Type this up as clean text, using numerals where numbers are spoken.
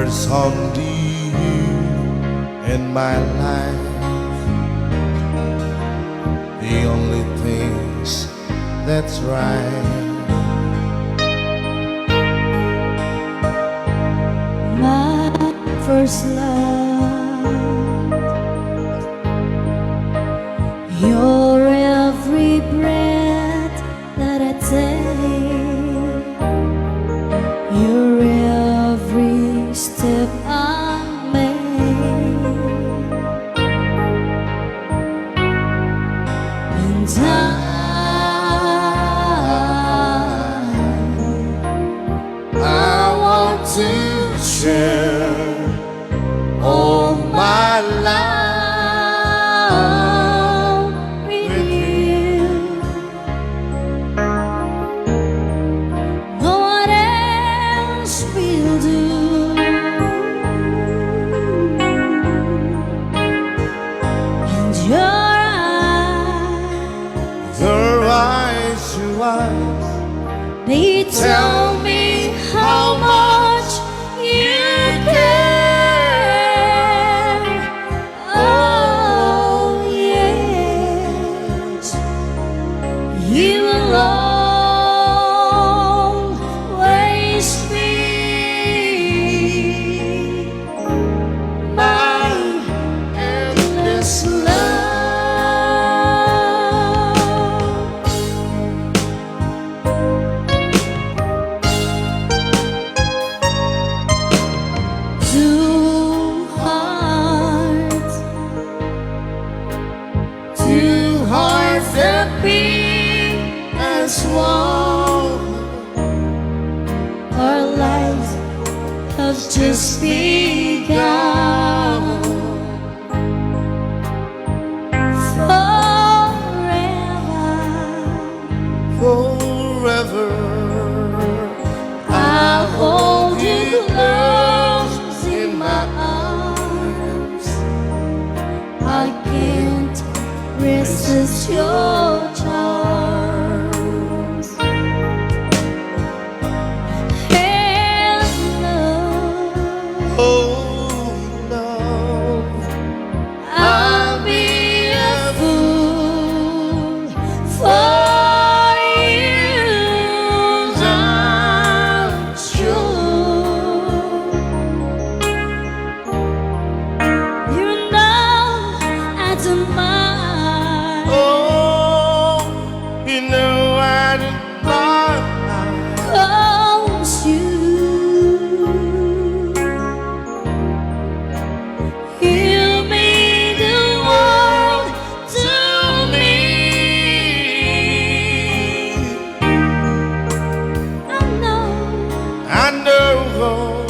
There's only you in my life, the only things that's right. My first love, your every breath that I take, your every step I make, and I want to share all my life with you. No one else will do. And your eyes, they tell me how much you care. Oh yes, you will always be my endless love. Two hearts that beat as one. Our lives have just begun. forever, I'll hold you close in my arms. I can't resist your charms. And love, oh love, I'll be a fool for you. I'm sure you know I don't mind. oh, you know I don't mind. 'Cause you mean the world to me. I know I know